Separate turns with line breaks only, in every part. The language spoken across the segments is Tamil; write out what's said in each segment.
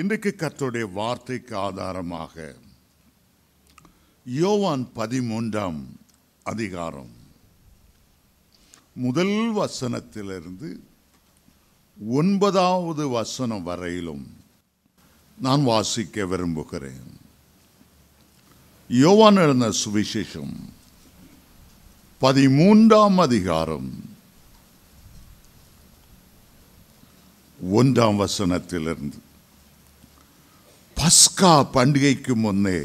இன்றைக்கு கர்த்தருடைய வார்த்தைக்கு ஆதாரமாக யோவான் 13ஆம் அதிகாரம் முதல் வசனத்திலிருந்து 9வது வசனம் வரையிலும் நான் வாசிக்க விரும்புகிறேன். யோவான் எழுதின சுவிசேஷம் 13ஆம் அதிகாரம் 1ஆம் வசனத்திலிருந்து. பஸ்கா பண்டிகைக்கு முன்னே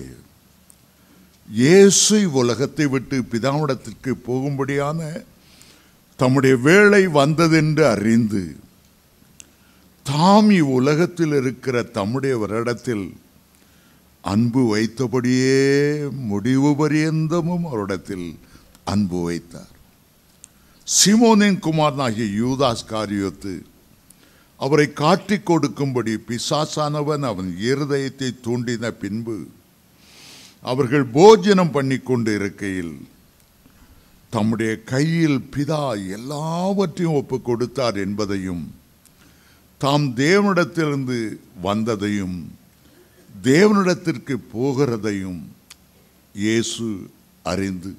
இயேசு உலகத்தை விட்டு பிதாவிடத்திற்கு போகும்படியான தம்முடைய வேளை வந்ததென்று அறிந்து தாம் இவ்வுலகத்தில் இருக்கிற தம்முடைய வருடத்தில் அன்பு வைத்தபடியே முடிவு பரியந்தமும் அவரிடத்தில் அன்பு வைத்தார். சீமோனின் குமாரனாகிய யூதாஸ் காரியோத்து அவரை காட்டிக் கொடுக்கும்படி பிசாசானவன் அவன் இருதயத்தை தூண்டின பின்பு அவர்கள் போஜனம் பண்ணி கொண்டு இருக்கையில் தம்முடைய கையில் பிதா எல்லாவற்றையும் ஒப்புக் கொடுத்தார் என்பதையும் தாம் தேவனிடத்திலிருந்து வந்ததையும் தேவனிடத்திற்கு போகிறதையும் இயேசு அறிந்து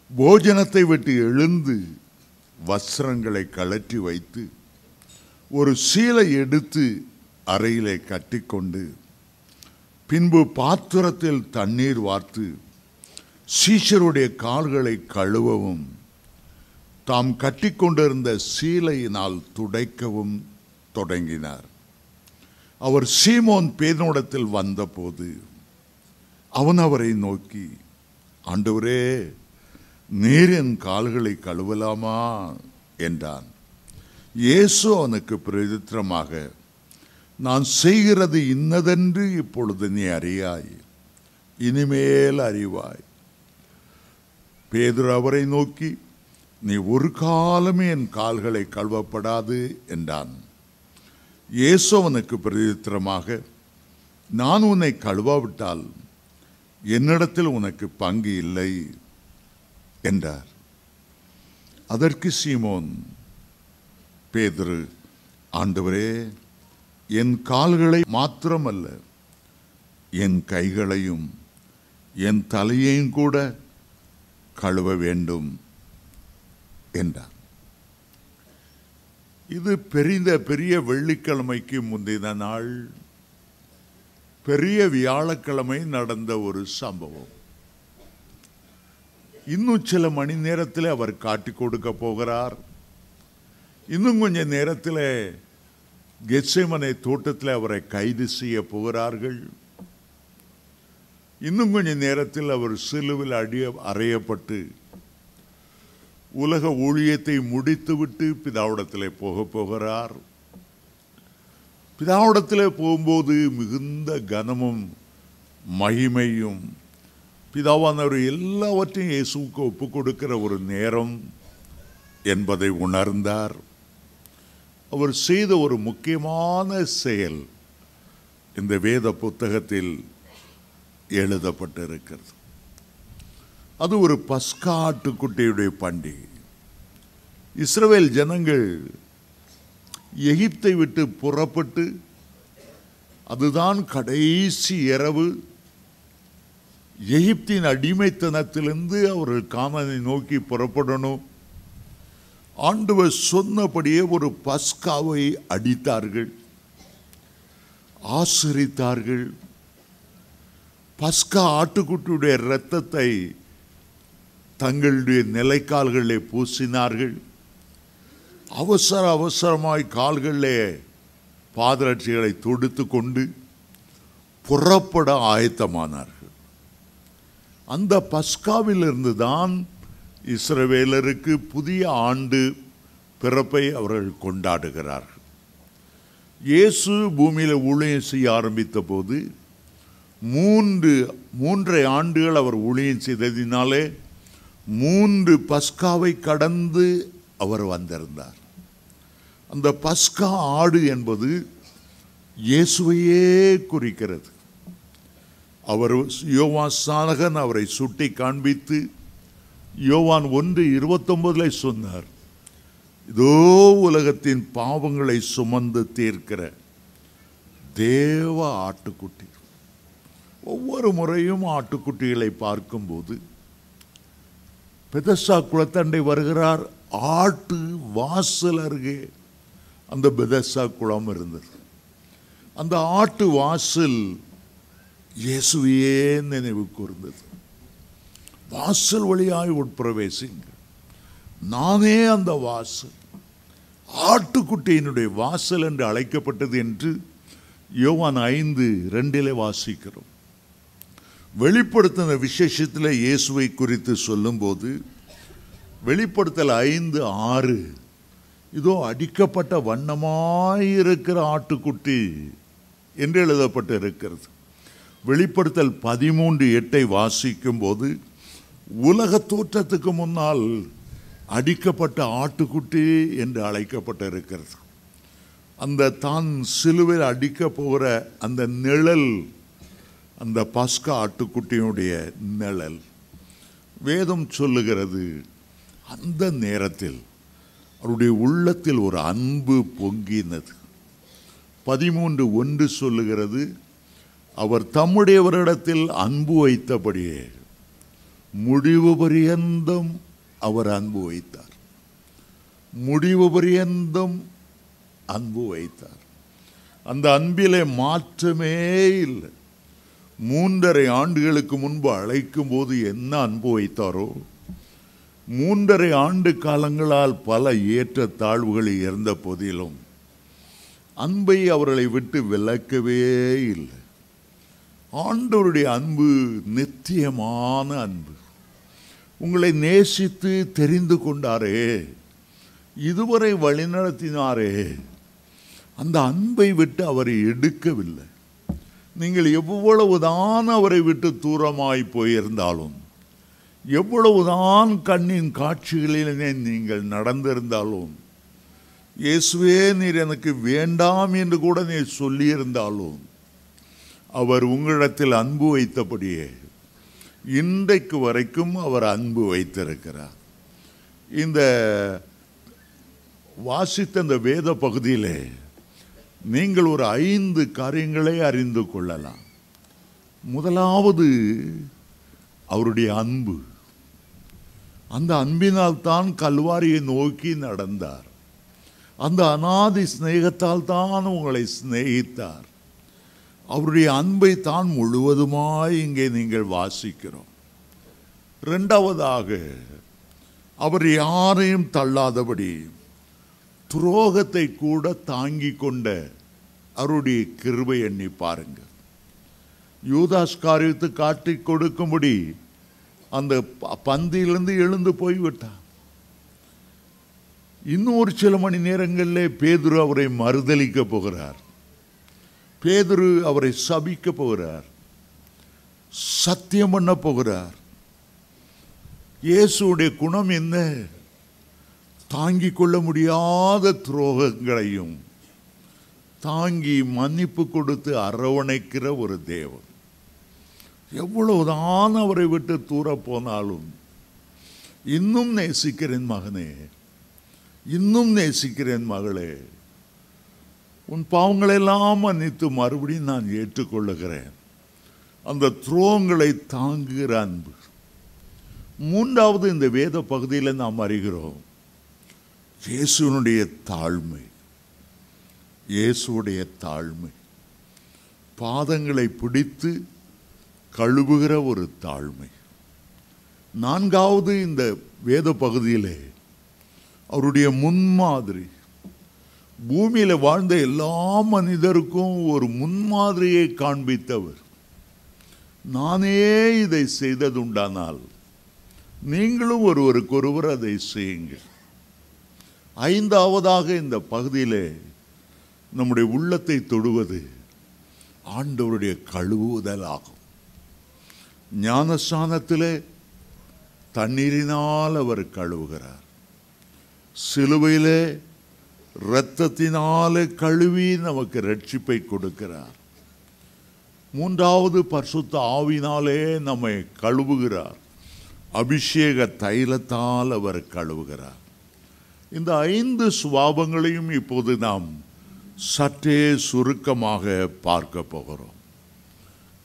போஜனத்தை விட்டு எழுந்து வஸ்திரங்களை கழற்றி வைத்து ஒரு சீலை எடுத்து அறையிலே கட்டிக்கொண்டு பின்பு பாத்திரத்தில் தண்ணீர் வார்த்து சீஷருடைய கால்களை கழுவவும் தாம் கட்டிக்கொண்டிருந்த சீலையினால் துடைக்கவும் தொடங்கினார். அவர் சீமோன் பேதுருவிடத்தில் வந்தபோது அவன் அவரை நோக்கி, ஆண்டவரே, நீர் என் கால்களை கழுவலாமா என்றான். இயேசு அவனுக்கு பிரதித்திரமாக, நான் செய்கிறது இன்னதென்று இப்பொழுது நீ அறியாய், இனிமேல் அறிவாய். பேதுரு அவரை நோக்கி, நீ ஒரு காலமே என் கால்களை கழுவப்படாது என்றான். இயேசு அவனுக்கு பிரதித்திரமாக, நான் உன்னை கழுவாவிட்டால் என்னிடத்தில் உனக்கு பங்கு இல்லை என்றார். அதற்கு சீமோன் பேதுரு, ஆண்டவரே, என் கால்களை மாத்திரமல்ல என் கைகளையும் என் தலையையும் கூட கழுவ வேண்டும் என்றார். இது பெரிய வெள்ளிக்கிழமைக்கு முந்தின நாள், பெரிய வியாழக்கிழமை நடந்த ஒரு சம்பவம். இன்னும் சில மணி நேரத்தில் அவர் காட்டிக் கொடுக்க போகிறார். இன்னும் கொஞ்ச நேரத்தில் கெத்செமனே தோட்டத்தில் அவரை கைது செய்ய போகிறார்கள். இன்னும் கொஞ்ச நேரத்தில் அவர் சிலுவில் அறையப்பட்டு உலக ஊழியத்தை முடித்துவிட்டு பிதாவிடத்தில் போகிறார். பிதாவிடத்தில் போகும்போது மிகுந்த கனமும் மகிமையும் பிதாவானவர் எல்லாவற்றையும் இயேசுவுக்கு ஒப்பு கொடுக்கிற ஒரு நேரம் என்பதை உணர்ந்தார். அவர் செய்த ஒரு முக்கியமான செயல் இந்த வேத புத்தகத்தில் எழுதப்பட்டிருக்கிறது. அது ஒரு பஸ்கா ஆட்டுக்குட்டியுடைய பண்டிகை. இஸ்ரவேல் ஜனங்கள் எகிப்தை விட்டு புறப்பட்டு, அதுதான் கடைசி இரவு, எகிப்தின் அடிமைத்தனத்திலிருந்து அவர்கள் கானானை நோக்கி புறப்படணும். ஆண்டவர் சொன்னபடியே ஒரு பஸ்காவை அடித்தார்கள், ஆசரித்தார்கள். பஸ்கா ஆட்டுக்குட்டியுடைய இரத்தத்தை தங்களுடைய நிலைக்கால்களிலே பூசினார்கள். அவசரமாய் கால்களிலே பாதரட்சிகளை தொடுத்து கொண்டு புறப்பட ஆயத்தமானார்கள். அந்த பஸ்காவிலிருந்து தான் இஸ்ரவேலருக்கு புதிய ஆண்டு பிறப்பை அவர்கள் கொண்டாடுகிறார்கள். இயேசு பூமியில் ஊழியம் செய்ய ஆரம்பித்த போது 3 ஆண்டுகள் அவர் ஊழியம் செய்ததினாலே 3 பஸ்காவை கடந்து அவர் வந்திருந்தார். அந்த பஸ்கா ஆடு என்பது இயேசுவையே குறிக்கிறது. அவர் யோவான் சானகன் அவரை சுட்டி காண்பித்து யோவான் 1:29 சொன்னார், இதோ உலகத்தின் பாவங்களை சுமந்து தீர்க்கிற தேவ ஆட்டுக்குட்டி. ஒவ்வொரு முறையும் ஆட்டுக்குட்டிகளை பார்க்கும்போது பெதஸ்தா குளத்தண்டை வருகிறார். ஆட்டு வாசல் அருகே அந்த பெதஸ்தா குளம் இருந்தது. அந்த ஆட்டு வாசல் இயேசுவையே நினைவு கூர்ந்தது. வாசல் வழியாய் உட்பிரவேசிங்க, நானே அந்த வாசல், ஆட்டுக்குட்டியினுடைய வாசல் என்று அழைக்கப்பட்டது என்று யோவான் 5:2 வாசிக்கிறோம். வெளிப்படுத்தின விசேஷத்தில் இயேசுவை குறித்து சொல்லும்போது வெளிப்படுத்தல் 5:6 இதோ அடிக்கப்பட்ட வண்ணமாயிருக்கிற ஆட்டுக்குட்டி என்று எழுதப்பட்டு இருக்கிறது. வெளிப்படுத்தல் 13:8 வாசிக்கும் போது உலக தோற்றத்துக்கு முன்னால் அடிக்கப்பட்ட ஆட்டுக்குட்டி என்று அழைக்கப்பட்டு இருக்கிறது. அந்த தான் சிலுவையில் அடிக்க போகிற அந்த நிழல், அந்த பஸ்கா ஆட்டுக்குட்டியினுடைய நிழல். வேதம் சொல்லுகிறது, அந்த நேரத்தில் அவருடைய உள்ளத்தில் ஒரு அன்பு பொங்கினது. 13:1 சொல்லுகிறது, அவர் தம்முடையவரிடத்தில் அன்பு வைத்தபடியே முடிவு பரியந்தம் அவர் அன்பு வைத்தார். முடிவு பரியந்தம் அன்பு வைத்தார். அந்த அன்பிலே மாற்றமே இல்லை. 3.5 ஆண்டுகளுக்கு முன்பு அழைக்கும் போது என்ன அன்பு வைத்தாரோ, 3.5 ஆண்டு காலங்களால் பல ஏற்ற தாழ்வுகள் இருந்த போதிலும் அன்பை அவர்களை விட்டு விலக்கவே இல்லை. ஆண்டவருடைய அன்பு நித்தியமான அன்பு. உங்களை நேசித்து தெரிந்து கொண்டாரே, இதுவரை வழிநடத்தினாரே, அந்த அன்பை விட்டு அவரை எடுக்கவில்லை. நீங்கள் எவ்வளவுதான் அவரை விட்டு தூரமாய் போயிருந்தாலும், எவ்வளவுதான் கண்ணின் காட்சிகளிலே நீங்கள் நடந்திருந்தாலும், இயேசுவே நீர் எனக்கு வேண்டாம் என்று கூட நீர் சொல்லியிருந்தாலும், அவர் உங்களிடத்தில் அன்பு வைத்தபடியே இன்றைக்கு வரைக்கும் அவர் அன்பு வைத்திருக்கிறார். இந்த வாசித்த இந்த வேத பகுதியிலே நீங்கள் ஒரு 5 காரியங்களை அறிந்து கொள்ளலாம். முதலாவது, அவருடைய அன்பு. அந்த அன்பினால் தான் கல்வாரியை நோக்கி நடந்தார். அந்த அநாதி சிநேகத்தால் தான் உங்களை சிநேகித்தார். அவருடைய அன்பை தான் முழுவதுமாய் இங்கே நீங்கள் வாசிக்கிறோம். இரண்டாவதாக, அவர் யாரையும் தள்ளாதபடி துரோகத்தை கூட தாங்கி கொண்ட அவருடைய கிருபை எண்ணி பாருங்கள். யூதாஸ் காரியத்தை காட்டி கொடுக்கும்படி அந்த பந்தியிலிருந்து எழுந்து போய்விட்டார். இன்னொரு சில மணி நேரங்களில் பேதுரு அவரை மறுதலிக்க போகிறார். பேதுரு அவரை சபிக்க போகிறார், சத்தியம் பண்ண போகிறார். இயேசுடைய குணம் என்ன? தாங்கிக் கொள்ள முடியாத துரோகங்களையும் தாங்கி மன்னிப்பு கொடுத்து அரவணைக்கிற ஒரு தேவன். எவ்வளவுதான் அவரை விட்டு தூர போனாலும், இன்னும் நேசிக்கிறேன் மகனே, இன்னும் நேசிக்கிறேன் மகளே, உன் பாவங்களெல்லாம் மன்னித்து மறுபடியும் நான் ஏற்றுக்கொள்ளுகிறேன். அந்த துரோகங்களை தாங்குகிற அன்பு. மூன்றாவது, இந்த வேத பகுதியில் நாம் அறிகிறோம், இயேசுனுடைய தாழ்மை. இயேசுடைய தாழ்மை, பாதங்களை பிடித்து கழுவுகிற ஒரு தாழ்மை. நான்காவது, இந்த வேத பகுதியிலே அவருடைய முன்மாதிரி. பூமியில் வாழ்ந்த எல்லா மனிதருக்கும் ஒரு முன்மாதிரியை காண்பித்தவர். நானே இதை செய்ததுண்டானால் நீங்களும் ஒருவருக்கொருவர் அதை செய்யுங்கள். ஐந்தாவதாக, இந்த பகுதியிலே நம்முடைய உள்ளத்தை தொடுவது ஆண்டவருடைய கழுவுதல் ஆகும். ஞானஸ்நானத்திலே தண்ணீரினால் அவர் கழுவுகிறார். சிலுவையிலே இரத்தத்தினாலே கழுவி நமக்கு ரட்சிப்பை கொடுக்கிறார். மூன்றாவது, பரிசுத்த ஆவினாலே நம்மை கழுவுகிறார். அபிஷேக தைலத்தால் அவர் கழுவுகிறார். இந்த 5 சுபாவங்களையும் இப்போது நாம் சற்றே சுருக்கமாக பார்க்க போகிறோம்.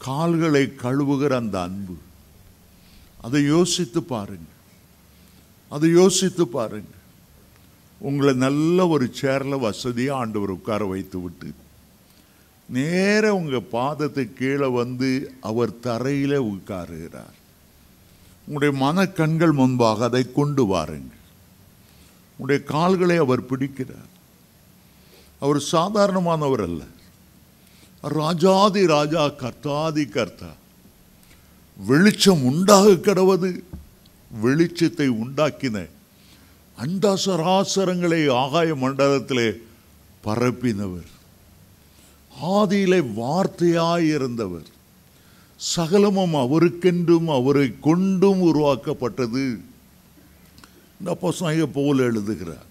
கால்களை கழுவுகிற அந்த அன்பு, அதை யோசித்து பாருங்க, அதை யோசித்து பாருங்க. உங்களை நல்ல ஒரு சேர்ல வசதியாக ஆண்டவர் உட்கார வைத்து விட்டு நேர உங்கள் பாதத்தை கீழே வந்து அவர் தரையில் உட்காருகிறார். உங்களுடைய மனக்கண்கள் முன்பாக அதை கொண்டு வாருங்கள். உங்களுடைய கால்களை அவர் பிடிக்கிறார். அவர் சாதாரணமானவர் அல்ல, ராஜாதி ராஜா, கர்த்தாதி கர்த்தா. வெளிச்சம் உண்டாக கடவது, வெளிச்சத்தை உண்டாக்கின, அண்ட சராசரங்களை ஆகாய மண்டலத்திலே பரப்பினவர், ஆதியிலே வார்த்தையாயிருந்தவர், சகலமும் அவருக்கென்றும் அவரை கொண்டும் உருவாக்கப்பட்டது. இந்த அப்போஸ்தலனாகிய பவுல் எழுதுகிறார்.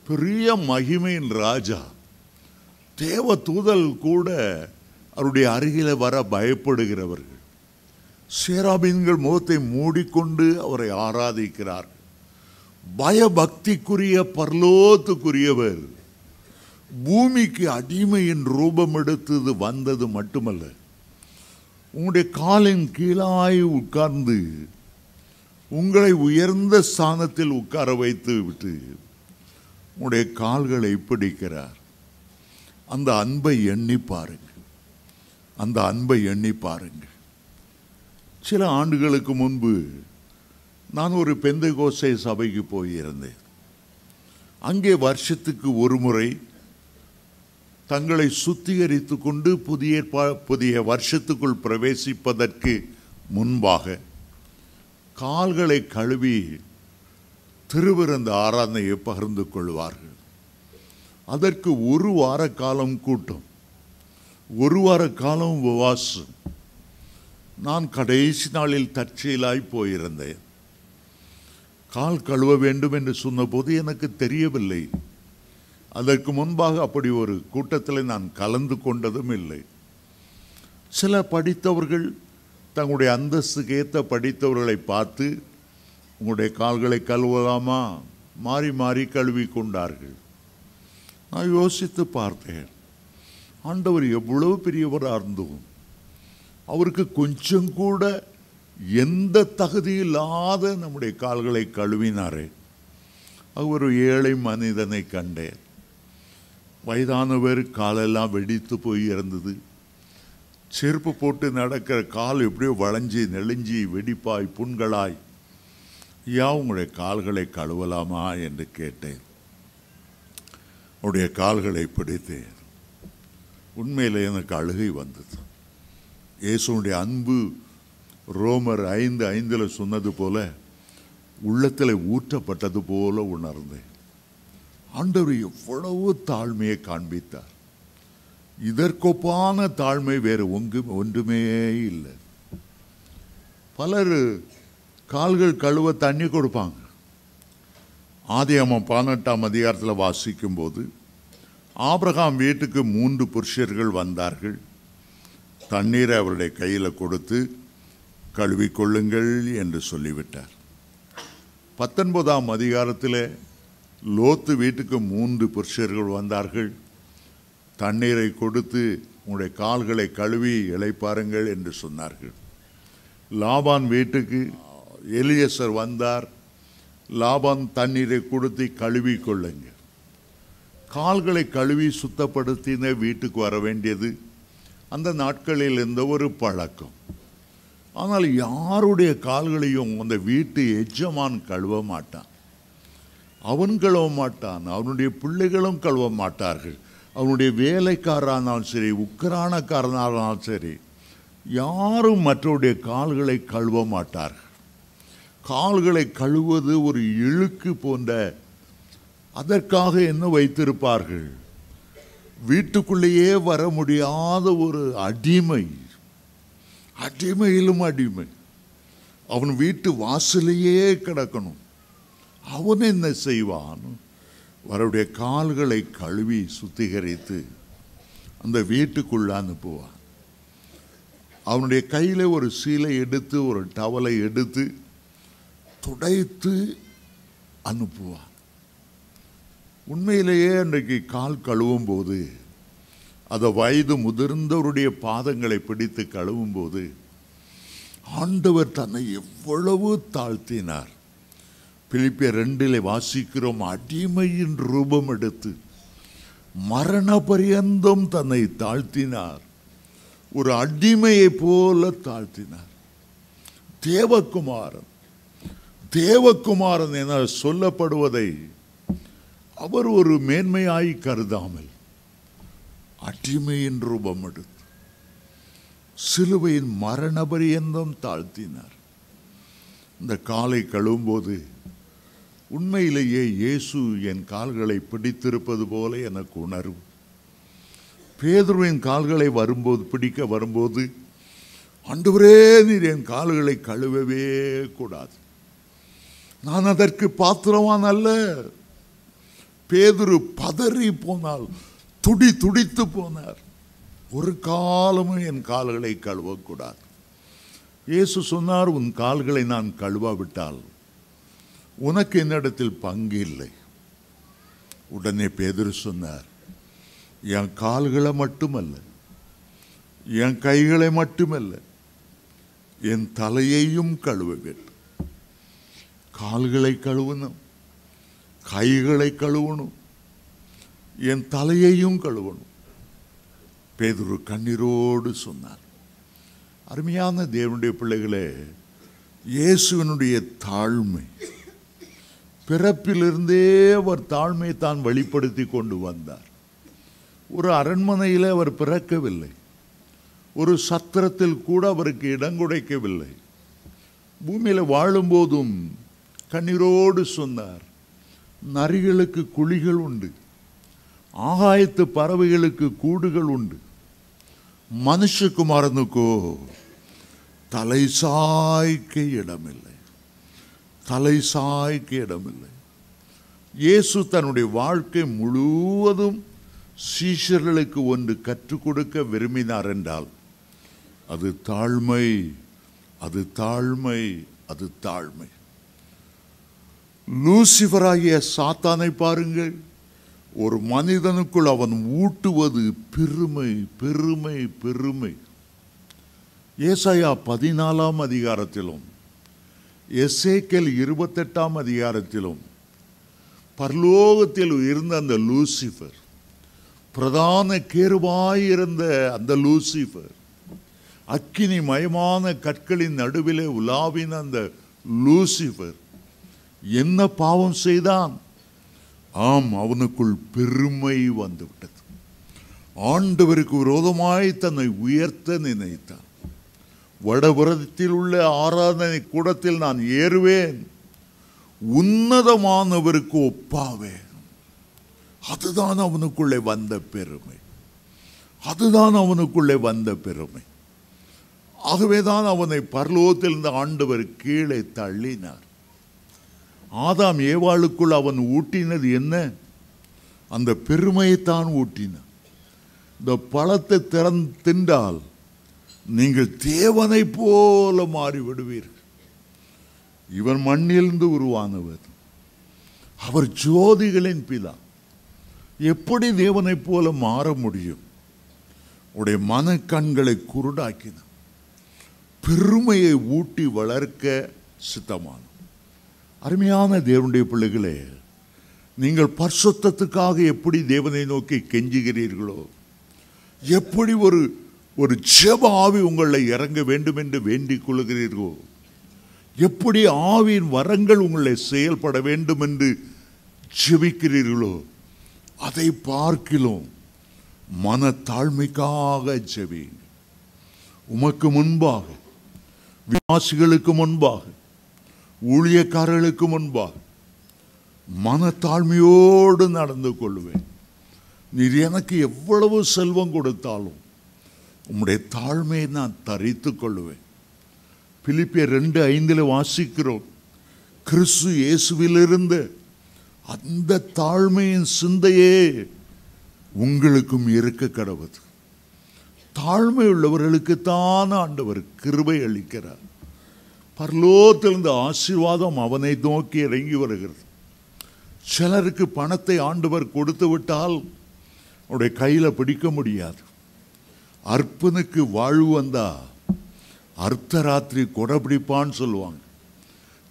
பெரிய மகிமையின் ராஜா, தேவ தூதல் கூட அவருடைய அருகில வர பயப்படுகிறவர்கள். சேராபீன்கள் முகத்தை மூடிக்கொண்டு அவரை ஆராதிக்கிறார்கள். பயபக்திக்குரிய பரலோகத்துக்குரியவர் பூமிக்கு அடிமையின் ரூபம் எடுத்தது வந்தது மட்டுமல்ல, உங்களுடைய காலின் கீழாய் உட்கார்ந்து உங்களை உயர்ந்த ஸ்தானத்தில் உட்கார வைத்து விட்டு உங்களுடைய கால்களை பிடிக்கிறார். அந்த அன்பை எண்ணி பாருங்க, அந்த அன்பை எண்ணி பாருங்க. சில ஆண்டுகளுக்கு முன்பு நான் ஒரு பெந்தெகோஸ்தே சபைக்கு போயிருந்தேன். அங்கே வருஷத்துக்கு ஒரு முறை தங்களை சுத்திகரித்து கொண்டு புதிய வருஷத்துக்குள் பிரவேசிப்பதற்கு முன்பாக கால்களை கழுவி திருவிருந்த ஆராதனையை பகிர்ந்து கொள்வார்கள். அதற்கு ஒரு வார காலம் கூட்டம், ஒரு வார காலம் உபவாசம். நான் கடைசி நாளில் தற்செயலாய் போயிருந்தேன். கால் கழுவ வேண்டும் என்று சொன்னபோது எனக்கு தெரியவில்லை. அதற்கு முன்பாக அப்படி ஒரு கூட்டத்தில் நான் கலந்து கொண்டதும் இல்லை. சில படித்தவர்கள் தங்களுடைய அந்தஸ்துக்கு ஏற்ற படித்தவர்களை பார்த்து, உங்களுடைய கால்களை கழுவலாமா, மாறி மாறி கழுவி கொண்டார்கள். நான் யோசித்து பார்த்தேன், ஆண்டவர் எவ்வளவு பெரியவராக இருந்தோம், அவருக்கு கொஞ்சம் கூட எந்த தகுதி இல்லாத நம்முடைய கால்களை கழுவினாரே. அவர் ஒரு ஏழை மனிதனை கண்டேன். வயதானவர், காலெல்லாம் வெடித்து போய் இருந்தது. செருப்பு போட்டு நடக்கிற கால் எப்படியோ வளைஞ்சி நெளிஞ்சி வெடிப்பாய் புண்களாய். ஐயா, உங்களுடைய கால்களை கழுவலாமா என்று கேட்டேன். அவருடைய கால்களை பிடித்தேன். உண்மையில் எனக்கு அழுகை வந்தது. இயேசுனுடைய அன்பு ரோமர் 5:5 சொன்னது போல உள்ளத்தில் ஊற்றப்பட்டது போல உணர்ந்தேன். ஆண்டவர் எவ்வளவு தாழ்மையை காண்பித்தார். இதற்கொப்பான தாழ்மை வேறு ஒன்றுமே இல்லை. பலர் கால்கள் கழுவ தண்ணி கொடுப்பாங்க. ஆதியாகமம் 18ஆம் அதிகாரத்தில் வாசிக்கும் போது, ஆபிரகாம் வீட்டுக்கு 3 புருஷர்கள் வந்தார்கள். தண்ணீரை அவருடைய கையில் கொடுத்து கழுவிக்கொள்ளுங்கள் என்று சொல்லிவிட்டார். 19ஆம் அதிகாரத்தில் லோத்து வீட்டுக்கு 3 புருஷர்கள் வந்தார்கள். தண்ணீரை கொடுத்து உங்களுடைய கால்களை கழுவி இளைப்பாருங்கள் என்று சொன்னார்கள். லாபான் வீட்டுக்கு எலியேசர் வந்தார். லாபான் தண்ணீரை கொடுத்து கழுவி கொள்ளுங்க. கால்களை கழுவி சுத்தப்படுத்தின வீட்டுக்கு வர வேண்டியது அந்த நாட்களில் இருந்த ஒரு பழக்கம். ஆனால் யாருடைய கால்களையும் அந்த வீட்டு எஜமான் கழுவ மாட்டான். அவன் கழுவ மாட்டான், அவனுடைய பிள்ளைகளும் கழுவ மாட்டார்கள். அவனுடைய வேலைக்காரனாலும் சரி, உக்கரானக்காரனாலும் சரி, யாரும் மற்றவருடைய கால்களை கழுவ மாட்டார்கள். கால்களை கழுவது ஒரு இழுக்கு போன்ற, அதற்காக என்ன வைத்திருப்பார்கள், வீட்டுக்குள்ளேயே வர முடியாத ஒரு அடிமை, அடிமையிலும் அடிமை. அவன் வீட்டு வாசலையே கிடக்கணும். அவன் என்ன செய்வான், அவருடைய கால்களை கழுவி சுத்திகரித்து அந்த வீட்டுக்குள்ள அனுப்புவான். அவனுடைய கையில் ஒரு சீலை எடுத்து ஒரு டவலை எடுத்து துடைத்து அனுப்புவான். உண்மையிலேயே அன்றைக்கு கால் கழுவும் போது, அதை வயது முதிர்ந்தவருடைய பாதங்களை பிடித்து கழுவும் போது ஆண்டவர் தன்னை எவ்வளவு தாழ்த்தினார். பிலிப்பியர் 2 வாசிக்கிறோம், அடிமையின் ரூபம் எடுத்து மரண பரியந்தம் தன்னை தாழ்த்தினார். ஒரு அடிமையை போல தாழ்த்தினார். தேவகுமாரன் தேவகுமாரன் என சொல்லப்படுவதை அவர் ஒரு மேன்மையாய் கருதாமல் அடிமையின் ரூபம் எடுத்து சிலுவையின் மரண பரியந்தம் தாழ்த்தினார். இந்த காலை கழுவும்போது உண்மையிலேயே இயேசு என் கால்களை பிடித்திருப்பது போல எனக்கு உணர்வு. பேதுருவின் கால்களை பிடிக்க வரும்போது, ஆண்டவரே நீர் என் கால்களை கழுவவே கூடாது, நான் அதற்கு பாத்திரவான் அல்ல. பேதுரு பதறி போனால், துடித்து போனார். ஒரு காலமும் என் கால்களை கழுவக்கூடாது. இயேசு சொன்னார், உன் கால்களை நான் கழுவாவிட்டால் உனக்கு என்னிடத்தில் பங்கு இல்லை. உடனே பேதுரு சொன்னார், என் கால்களை மட்டுமல்ல, என் கைகளை மட்டுமல்ல, என் தலையையும் கழுவ வேண்டும். கால்களை கழுவணும், கைகளை கழுவணும், என் தலையையும் கழுவணும். பேதுரு கண்ணீரோடு சொன்னார். அருமையான தேவனுடைய பிள்ளைகளே, இயேசுவினுடைய தாழ்மை, பிறப்பிலிருந்தே அவர் தாழ்மையை தான் வெளிப்படுத்தி கொண்டு வந்தார். ஒரு அரண்மனையில் அவர் பிறக்கவில்லை, ஒரு சத்திரத்தில் கூட அவருக்கு இடம் கொடுக்கவில்லை. பூமியில் வாழும்போதும் கண்ணீரோடு சொன்னார், நரிகளுக்கு குழிகள் உண்டு, ஆகாயத்து பறவைகளுக்கு கூடுகள் உண்டு, மனுஷகுமாரனுக்கோ தலை சாய்க்க இடமில்லை, தலை சாய்க்க இடமில்லை. இயேசு தன்னுடைய வாழ்க்கை முழுவதும் சீஷர்களுக்கு ஒன்று கற்றுக் கொடுக்க விரும்பினார் என்றால் அது தாழ்மை, அது தாழ்மை, அது தாழ்மை. லூசிபராகிய சாத்தானை பாருங்கள், ஒரு மனிதனுக்குள் அவன் ஊட்டுவது பெருமை, பெருமை, பெருமை. ஏசாயா 14 அதிகாரத்திலும் எசேக்கியேல் 28 அதிகாரத்திலும் பரலோகத்தில் இருந்த அந்த லூசிபர், பிரதான கேருவாயிருந்த அந்த லூசிபர், அக்கினி மயமான கற்களின் நடுவிலே உலாவின அந்த லூசிபர் என்ன பாவம் செய்தான்? ஆம், அவனுக்குள் பெருமை வந்துவிட்டது. ஆண்டவருக்கு விரோதமாய் தன்னை உயர்த்த நினைத்தான். வடபுறத்தில் உள்ள ஆராதனை கூடத்தில் நான் ஏறுவேன், உன்னதமானவருக்கு ஒப்பாவேன். அதுதான் அவனுக்குள்ளே வந்த பெருமை, அதுதான் அவனுக்குள்ளே வந்த பெருமை. ஆகவேதான் அவனை பரலோகத்தில் இருந்த ஆண்டவர் கீழே தள்ளினார். ஆதாம் ஏவாளுக்குள் அவன் ஊட்டினது என்ன? அந்த பெருமையைத்தான் ஊட்டினான். இந்த பழத்தை தின்றால் நீங்கள் தேவனை போல மாறிவிடுவீர்கள். இவன் மண்ணிலிருந்து உருவானவர், அவர் ஜோதிகளின் பிதா. எப்படி தேவனை போல மாற முடியும்? உடைய மன கண்களை குருடாக்கினான். பெருமையை ஊட்டி வளர்க்க சித்தமான அருமையான தேவனுடைய பிள்ளைகளே, நீங்கள் பரிசுத்தத்துக்காக எப்படி தேவனை நோக்கி கெஞ்சுகிறீர்களோ, எப்படி ஒரு ஜெப ஆவி உங்களை இறங்க வேண்டும் என்று வேண்டிக் கொள்கிறீர்களோ, எப்படி ஆவியின் வரங்கள் உங்களை செயல்பட வேண்டும் என்று ஜெபிக்கிறீர்களோ, அதை பார்க்கிலும் மன தாழ்மைக்காக ஜெபிங்க. உமக்கு முன்பாக, விசுவாசிகளுக்கு முன்பாக, ஊழியக்காரர்களுக்கு முன்பாக மனத்தாழ்மையோடு நடந்து கொள்வேன். நீர் எனக்கு எவ்வளவு செல்வம் கொடுத்தாலும் உம்முடைய தாழ்மையை நான் தரித்து கொள்வேன். பிலிப்பியர் 2:5 வாசிக்கிறோம், கிறிஸ்து இயேசுவிலிருந்த அந்த தாழ்மையின் சிந்தையே உங்களுக்கும் இருக்க கடவுது. தாழ்மை உள்ளவர்களுக்குத்தான் ஆண்டவர் கிருபை அளிக்கிறார். பரலோகத்திலிருந்து ஆசீர்வாதம் அவனை நோக்கி இறங்கி வருகிறது. சிலருக்கு பணத்தை ஆண்டவர் கொடுத்து விட்டால் அவருடைய கையில் பிடிக்க முடியாது. அற்பனுக்கு வாழ்வு வந்தா அர்த்தராத்திரி கொடை பிடிப்பான்னு சொல்லுவாங்க.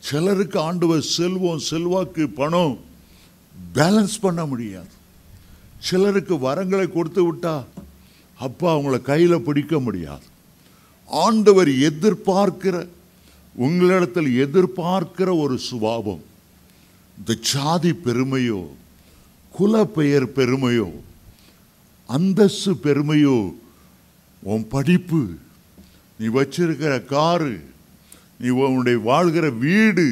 சிலருக்கு ஆண்டவர் செல்வம், செல்வாக்கு, பணம் பேலன்ஸ் பண்ண முடியாது. சிலருக்கு வரங்களை கொடுத்து விட்டா அப்பா அவங்கள கையில் பிடிக்க முடியாது. ஆண்டவர் எதிர்பார்க்கிற, உங்களிடத்தில் எதிர்பார்க்கிற ஒரு சுபாவம், இந்த ஜாதி பெருமையோ, குல பெயர் பெருமையோ, அந்தஸ்து பெருமையோ, உன் படிப்பு, நீ வச்சிருக்கிற காரு, நீ உன்னுடைய வாழ்கிற வீடு,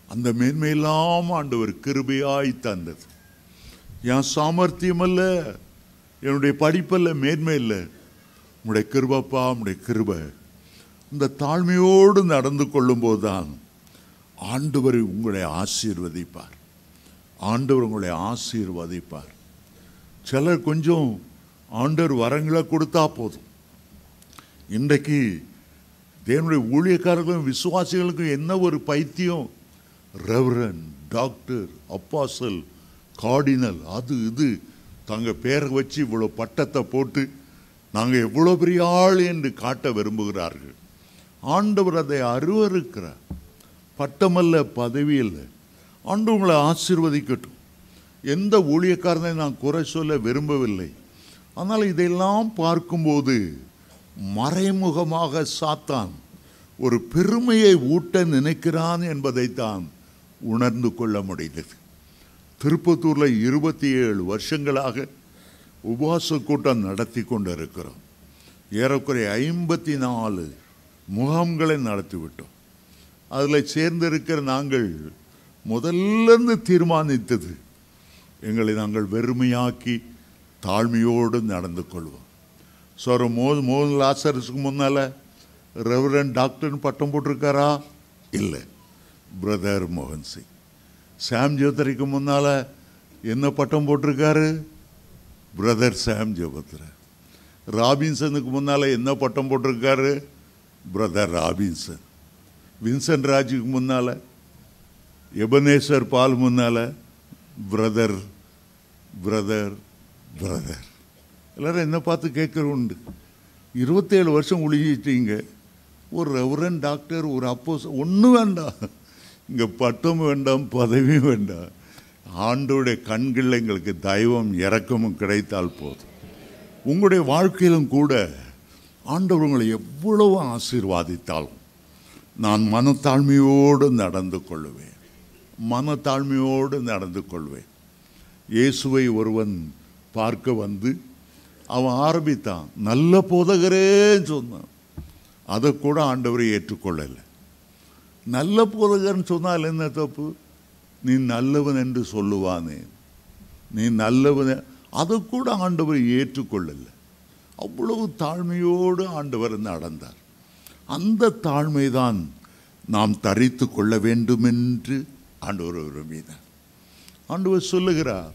அந்த மேன்மையெல்லாம் ஆண்டவர் கிருபையாய் தந்தது. என் சாமர்த்தியம் அல்ல, என்னுடைய படிப்பல்ல, மேன்மை இல்லை, உங்களுடைய கிருபப்பா, உங்களுடைய கிருபை. இந்த தாழ்மையோடு நடந்து கொள்ளும் போதுதான் ஆண்டவர் உங்களை ஆசீர்வதிப்பார். ஆண்டவர் உங்களை ஆசீர்வதிப்பார். சிலர் கொஞ்சம் ஆண்டவர் வரங்களை கொடுத்தா போதும். இன்றைக்கு தேவனுடைய ஊழியக்காரர்களும் விசுவாசிகளுக்கும் என்ன ஒரு பைத்தியம், ரெவரன், டாக்டர், அப்பாசல், கார்டினல், அது இது தங்க பேரை வச்சு இவ்வளோ பட்டத்தை போட்டு நாங்கள் எவ்வளோ பெரிய ஆள் என்று காட்ட விரும்புகிறார்கள். ஆண்டவர் அதை அருவருக்கிறார். பட்டமல்ல, பதவி இல்லை. ஆண்டவர் உங்களை ஆசீர்வதிக்கட்டும். எந்த ஊழியக்காரனை நான் குறை சொல்ல விரும்பவில்லை. ஆனால் இதையெல்லாம் பார்க்கும்போது மறைமுகமாக சாத்தான் ஒரு பெருமையை ஊட்ட நினைக்கிறான் என்பதைத்தான் உணர்ந்து கொள்ள முடிந்தது. திருப்பத்தூரில் 27 வருஷங்களாக உபவாச கூட்டம் நடத்தி கொண்டு இருக்கிறோம். ஏறக்குறைய 54 முகாம்களை நடத்திவிட்டோம். அதில் சேர்ந்திருக்கிற நாங்கள் முதல்ல தீர்மானித்தது, எங்களை நாங்கள் வெறுமையாக்கி தாழ்மையோடு நடந்து கொள்வோம். ஸோ மோகன் லாசரஸுக்கு முன்னால் ரெவரன் டாக்டர்னு பட்டம் போட்டிருக்காரா? இல்லை, பிரதர் மோகன் சிங். சாம் ஜோத்ரிக்கு முன்னால் என்ன பட்டம் போட்டிருக்காரு? பிரதர் சாம் ஜோத்ரா. ராபின்சனுக்கு முன்னால் என்ன பட்டம் போட்டிருக்காரு? Brother Robinson. வின்சென்ட் ராஜுக்கு முன்னால், எபனேஸ்வர் பால் முன்னால் பிரதர் பிரதர் பிரதர். எல்லாரும் என்ன பார்த்து கேட்குற உண்டு, 27 வருஷம் ஒழிச்சிட்டீங்க, ஒரு ரெவரன் டாக்டர், ஒரு அப்போஸ், ஒன்றும் வேண்டாம், இங்கே பட்டம் வேண்டாம், பதவியும் வேண்டாம். ஆண்டோடைய கண்களில் எங்களுக்கு தெய்வம் இரக்கமும் கிடைத்தால் போதும். உங்களுடைய வாழ்க்கையிலும் கூட ஆண்டவர் உங்களை எவ்வளவு ஆசீர்வாதித்தாலும் நான் மனத்தாழ்மையோடு நடந்து கொள்வேன், மனத்தாழ்மையோடு நடந்து கொள்வேன். இயேசுவை ஒருவன் பார்க்க வந்து அவன் ஆரம்பித்தான், நல்ல போதகரேன்னு சொன்னான். அதை கூட ஆண்டவரை ஏற்றுக்கொள்ளலை. நல்ல போதகர்ன்னு சொன்னால் என்ன தப்பு? நீ நல்லவன் என்று சொல்லுவானே, நீ நல்லவன், அதை கூட ஆண்டவர் ஏற்றுக்கொள்ளலை. அவ்வளவு தாழ்மையோடு ஆண்டவர் நடந்தார். அந்த தாழ்மைதான் நாம் தரித்து கொள்ள வேண்டும் என்று ஆண்டவர் விரும்பினார். ஆண்டவர் சொல்லுகிறார்,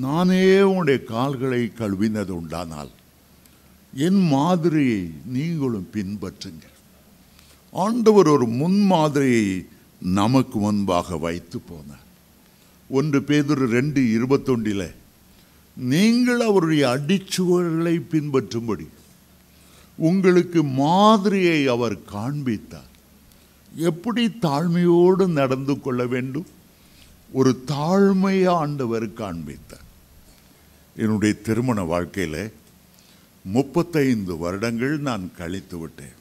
நானே உன்னுடைய கால்களை கழுவினது உண்டானால் என் மாதிரியை நீங்களும் பின்பற்றுங்கள். ஆண்டவர் ஒரு முன்மாதிரியை நமக்கு முன்பாக வைத்து போனார். 1 பேதுரு 2:21 நீங்கள் அவருடைய அடிச்சுவடுகளை பின்பற்றும்படி உங்களுக்கு மாதிரியை அவர் காண்பித்தார். எப்படி தாழ்மையோடு நடந்து கொள்ள வேண்டும், ஒரு தாழ்மையை ஆண்டவர் காண்பித்தார். என்னுடைய திருமண வாழ்க்கையில் 35 வருடங்கள் நான் கழித்து விட்டேன்.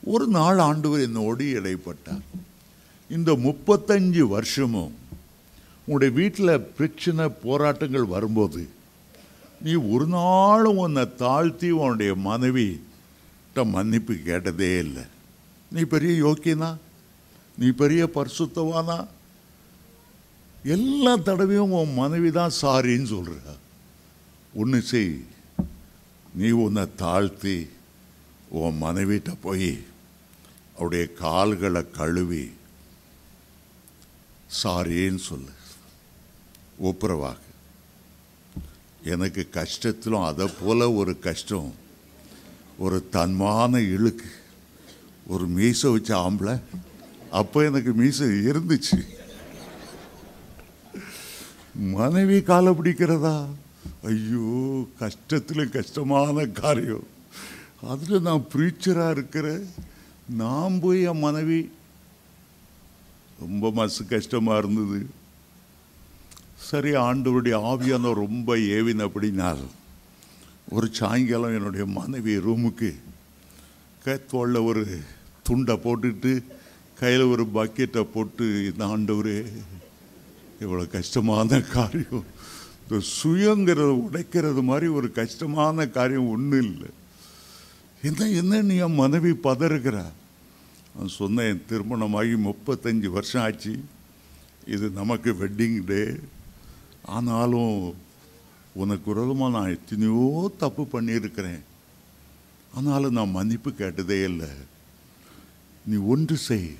ஒரு நாள் ஆண்டவர் என்னோடு இடைப்பட்டார். இந்த 35 வருஷமும் உங்களுடைய வீட்டில் பிரச்சனை, போராட்டங்கள் வரும்போது நீ ஒரு நாளும் உன்னை தாழ்த்தி உன்னுடைய மனைவி மன்னிப்பு கேட்டதே இல்லை. நீ பெரிய யோக்கியனா, நீ பெரிய பரிசுத்தவானா, எல்லா தடவையும் உன் மனைவி தான் சாரின்னு சொல்ற. ஒன்று செய், நீ உன்னை தாழ்த்தி உன் மனைவிட்ட போய் அவருடைய கால்களை கழுவி சாரின்னு சொல்லு, ஒப்புரவாக. எனக்கு கஷ்டத்திலும் அதை போல ஒரு கஷ்டம், ஒரு தன்மான இழுக்கு, ஒரு மீசை வச்ச ஆம்பளை. அப்போ எனக்கு மீசை இருந்துச்சு. மனைவி காலை பிடிக்கிறதா? ஐயோ, கஷ்டத்தில் கஷ்டமான காரியம். அதில் நான் ப்ரீச்சராக இருக்கிறேன். நான் போய் என் மனைவி ரொம்ப கஷ்டமாக இருந்தது. சரி, ஆண்டவருடைய ஆவியான ரொம்ப ஏவினப்படினால் ஒரு சாயங்காலம் என்னுடைய மனைவி ரூமுக்கு தோளில் ஒரு துண்டை போட்டுட்டு கையில் ஒரு பக்கெட்டை போட்டு, இந்த ஆண்டவரே இவ்வளோ கஷ்டமான காரியம், இந்த சுயங்கிறத உடைக்கிறது மாதிரி ஒரு கஷ்டமான காரியம் ஒன்றும் இல்லை, என்ன நீ என் மனைவி பதறுகிறா? நான் சொன்னேன், திருமணமாகி 35 வருஷம் ஆச்சு, இது நமக்கு வெட்டிங் டே. ஆனாலும் உனக்கு விரோதமாக நான் எத்தனையோ தப்பு பண்ணியிருக்கிறேன். ஆனாலும் நான் மன்னிப்பு கேட்டதே இல்லை. நீ ஒன்று செய்,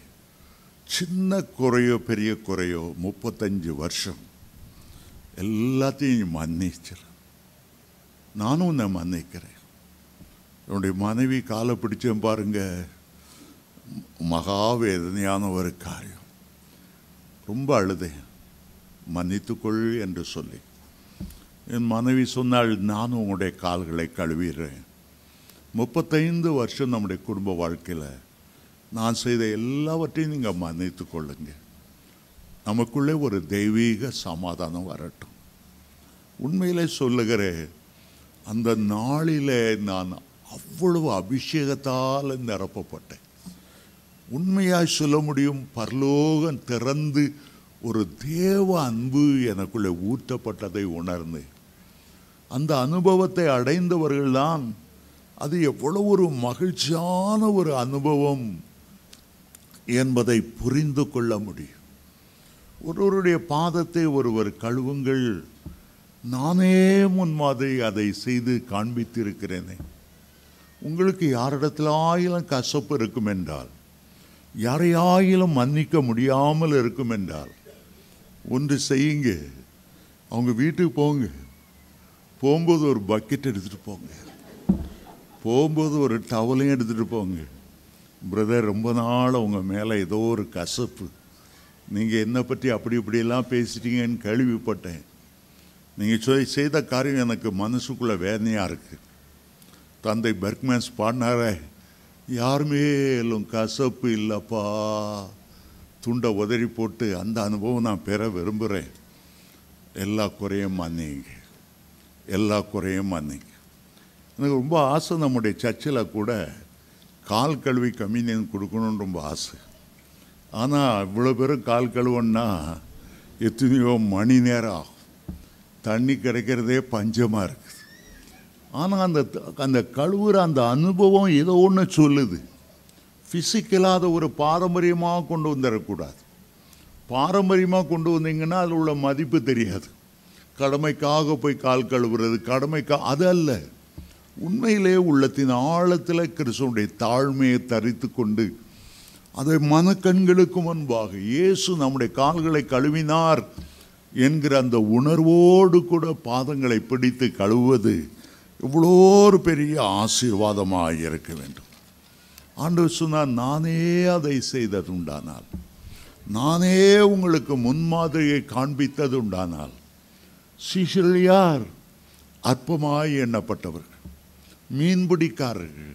சின்ன குறையோ பெரிய குறையோ 35 வருஷம் எல்லாத்தையும் நீ மன்னிச்சிரு, நானும் உன்னை மன்னிக்கிறேன். என்னுடைய மனைவி காலை பிடிச்சேன் பாருங்க, மகாவேதனையான ஒரு காரியம். ரொம்ப அழுதேன், மன்னித்துக்கொள் என்று சொல்லி. என் மனைவி சொன்னாள், நானும் உங்களுடைய கால்களை கழுவிடுறேன். 35 வருஷம் நம்முடைய குடும்ப வாழ்க்கையில் நான் செய்த எல்லாவற்றையும் நீங்கள் மன்னித்து கொள்ளுங்க, நமக்குள்ளே ஒரு தெய்வீக சமாதானம் வரட்டும். உண்மையிலே சொல்லுகிறேன், அந்த நாளில் நான் அவ்வளவு அபிஷேகத்தால் நிரப்பப்பட்டேன். உண்மையாய் சொல்ல முடியும், பரலோகம் திறந்து ஒரு தேவ அன்பு எனக்குள்ளே ஊற்றப்பட்டதை உணர்ந்து, அந்த அனுபவத்தை அடைந்தவர்கள்தான் அது எவ்வளவு ஒரு மகிழ்ச்சியான ஒரு அனுபவம் என்பதை புரிந்து கொள்ள முடியும். ஒருவருடைய பாதத்தை ஒருவர் கழுவுங்கள், நானே முன்மாதிரி அதை செய்து காண்பித்திருக்கிறேனே. உங்களுக்கு யாரிடத்திலாயிலும் கசப்பு இருக்கும் என்றால், யாரையாயிலும் மன்னிக்க முடியாமல் இருக்கும் என்றால், ஒன்று செய்யுங்க, அவங்க வீட்டுக்கு போங்க, போகும்போது ஒரு பக்கெட் எடுத்துகிட்டு போங்க, போகும்போது ஒரு டவலையும் எடுத்துகிட்டு போங்க. பிரதர், ரொம்ப நாள் உங்கள் மேலே ஏதோ ஒரு கசப்பு, நீங்கள் என்னை பற்றி அப்படி இப்படியெல்லாம் பேசிட்டீங்கன்னு கேள்விப்பட்டேன். நீங்கள் செய்த காரியம் எனக்கு மனசுக்குள்ளே வேதனையாக இருக்குது. தந்தை பெர்க்மேன்ஸ் பாடினார, யாருமேலும் கசப்பு இல்லைப்பா, துண்டை உதறி போட்டு அந்த அனுபவம் நான் பெற விரும்புகிறேன். எல்லா குறையும் மன்னிங்க, எல்லா குறையும் மன்னிங்க. எனக்கு ரொம்ப ஆசை, நம்முடைய சர்ச்சில் கூட கால் கழுவி கம்யூனியன் கொடுக்கணுன்னு ரொம்ப ஆசை. ஆனால் இவ்வளோ பேரும் கால் கழுவன்னா எத்தனையோ மணி நேரம் ஆகும், தண்ணி கிடைக்கிறதே பஞ்சமாக இருக்குது. ஆனால் அந்த கழுவுற அந்த அனுபவம் ஏதோ ஒன்று சொல்லுது. ஃபிசிக்கலாக ஒரு பாரம்பரியமாக கொண்டு வந்துடக்கூடாது. பாரம்பரியமாக கொண்டு வந்தீங்கன்னா அதில் உள்ள மதிப்பு தெரியாது. கடமைக்காக போய் கால் கழுவுறது, அது அல்ல. உண்மையிலே உள்ளத்தின் ஆழத்தில் கிறிஸ்துவனுடைய தாழ்மையை தரித்து கொண்டு, அதை மனக்கண்களுக்கு முன்பாக இயேசு நம்முடைய கால்களை கழுவினார் என்கிற அந்த உணர்வோடு கூட பாதங்களை பிடித்து கழுவுவது இவ்வளோ ஒரு பெரிய ஆசீர்வாதமாக இருக்க வேண்டும். ஆண்டவர் சொன்னார், நானே அதை செய்தது உண்டானால், நானே உங்களுக்கு முன்மாதிரியை காண்பித்தது உண்டானால், சீஷர்கள் யார்? அற்பமாய் எண்ணப்பட்டவர்கள், மீன்பிடிக்காரர்கள்.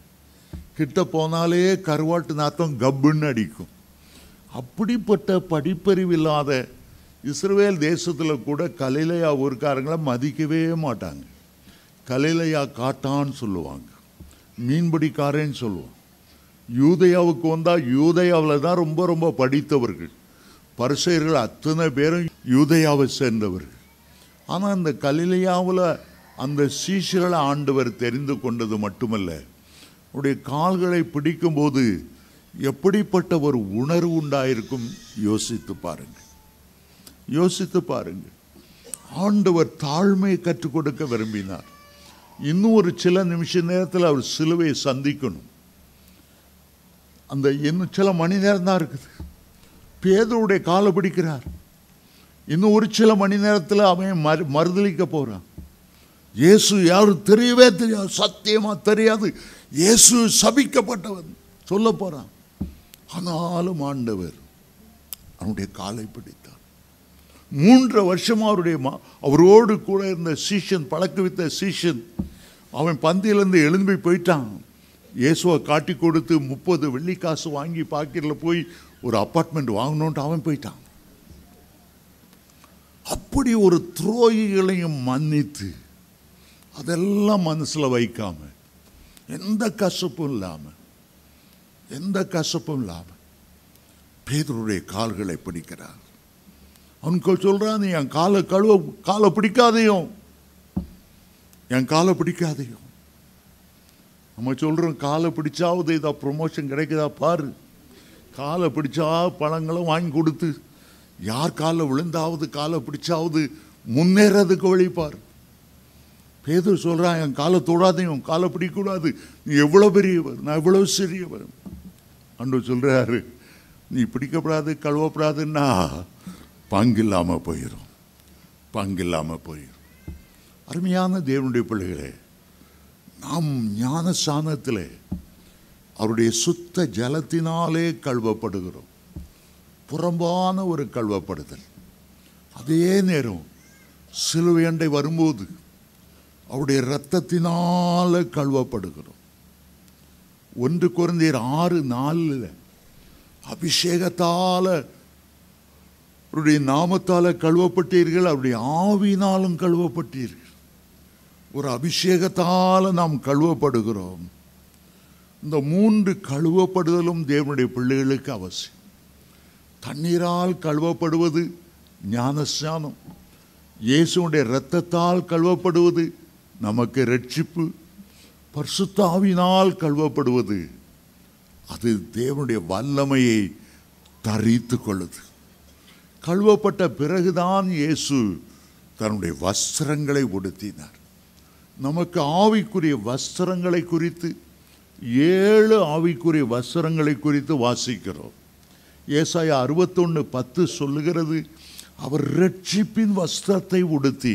கிட்ட போனாலே கருவாட்டு நாத்தம் கப்புன்னு அடிக்கும். அப்படிப்பட்ட படிப்பறிவில்லாத இஸ்ரவேல் தேசத்தில் கூட கலிலேயா ஊர்க்காரங்களை மதிக்கவே மாட்டாங்க. கலிலேயா காட்டான்னு சொல்லுவாங்க, மீன்பிடிக்காரன்னு சொல்லுவாங்க. யூதேயாவுக்கு வந்தால் யூதேயாவில் தான் ரொம்ப ரொம்ப படித்தவர்கள். பரிசேயர்கள் அத்தனை பேரும் யூதேயாவை சேர்ந்தவர்கள். ஆனால் அந்த கலிலேயாவில் அந்த சீஷர்களை ஆண்டவர் தெரிந்து கொண்டது மட்டுமல்ல, அவருடைய கால்களை பிடிக்கும்போது எப்படிப்பட்ட ஒரு உணர்வு உண்டாயிருக்கும் யோசித்து பாருங்கள், யோசித்து பாருங்கள். ஆண்டவர் தாழ்மையை கற்றுக் கொடுக்க விரும்பினார். இன்னும் ஒரு சில நிமிஷ நேரத்தில் அவர் சிலுவையை சந்திக்கணும். அந்த இன்னும் சில மணி நேரம் தான் இருக்குது. பேதுருடைய காலை பிடிக்கிறார். இன்னும் ஒரு சில மணி நேரத்தில் அவன் மறுதலிக்க போகிறான். இயேசு யாரும் தெரியவே தெரியாது, சத்தியமா தெரியாது, இயேசு சபிக்கப்பட்டவன் சொல்ல போறான். ஆனாலும் ஆண்டவர் அவனுடைய காலை பிடித்தார். 3 வருஷமா அவரோடு கூட இருந்த சீஷன், பழக்க வைத்த சீஷன், அவன் பந்தியிலேருந்து எழும்பி போயிட்டான். இயேசுவை காட்டி கொடுத்து 30 வெள்ளிக்காசு வாங்கி பாக்கெட்டில் போய் ஒரு அப்பார்ட்மெண்ட் வாங்கணுன்ட்டு அவன் போயிட்டான். அப்படி ஒரு துரோகிகளையும் மன்னித்து, அதெல்லாம் மனசில் வைக்காம, எந்த கசப்பும் இல்லாமல் பேதுருடைய கால்களை பிடிக்கிறார். அவனுக்கு சொல்றான், நீ என் காலை பிடிக்காதையும், என் காலை பிடிக்காதையும். நம்ம சொல்றோம், காலை பிடிச்சாவது இதா ப்ரொமோஷன் கிடைக்குதா பாரு, காலை பிடிச்சா பழங்களும் வாங்கி கொடுத்து, யார் காலை விழுந்தாவது காலை பிடிச்சாவது முன்னேறதுக்கு வழிப்பார். பேதுரு சொல்றான், என் காலை தொடாதையும், காலை பிடிக்கூடாது, நீ எவ்வளவு பெரியவர், நான் எவ்வளவு சிறியவர். ஆண்டவர் சொல்றாரு, நீ பிடிக்கப்படாது கழுவப்படாதுன்னா பங்கில்லாமல் போயிடும். அருமையான தேவனுடைய பிள்ளைகளே, நாம் ஞானஸ்நானத்திலே அவருடைய சுத்த ஜலத்தினாலே கழுவப்படுகிறோம். புறம்பான ஒரு கழுவப்படுதல். அதே நேரம் சிலுவை அண்டை வரும்போது அவருடைய இரத்தத்தினால கழுவப்படுகிறோம். 1 கொரிந்தியர் 6:4 அபிஷேகத்தால அவருடைய நாமத்தால கழுவப்பட்டீர்கள், அவருடைய ஆவினாலும் கழுவப்பட்டீர்கள். ஒரு அபிஷேகத்தால நாம் கழுவப்படுகிறோம். இந்த 3 கழுவப்படுதலும் தேவனுடைய பிள்ளைகளுக்கு அவசியம். தண்ணீரால் கழுவப்படுவது ஞானஸ்நானம், இயேசுடைய இரத்தத்தால் கழுவப்படுவது நமக்கு ரட்சிப்பு, பரிசுத்த ஆவியினால் கழுவப்படுவது அது தேவனுடைய வல்லமையை தரித்து கொள்ளுது. கழுவப்பட்ட பிறகுதான் இயேசு தன்னுடைய வஸ்திரங்களை உடுத்தினார். நமக்கு ஆவிக்குரிய வஸ்திரங்களை குறித்து 7 ஆவிக்குரிய வஸ்திரங்களை குறித்து வாசிக்கிறோம். ஏசாயா 61:10 சொல்லுகிறது, அவர் ரட்சிப்பின் வஸ்திரத்தை உடுத்தி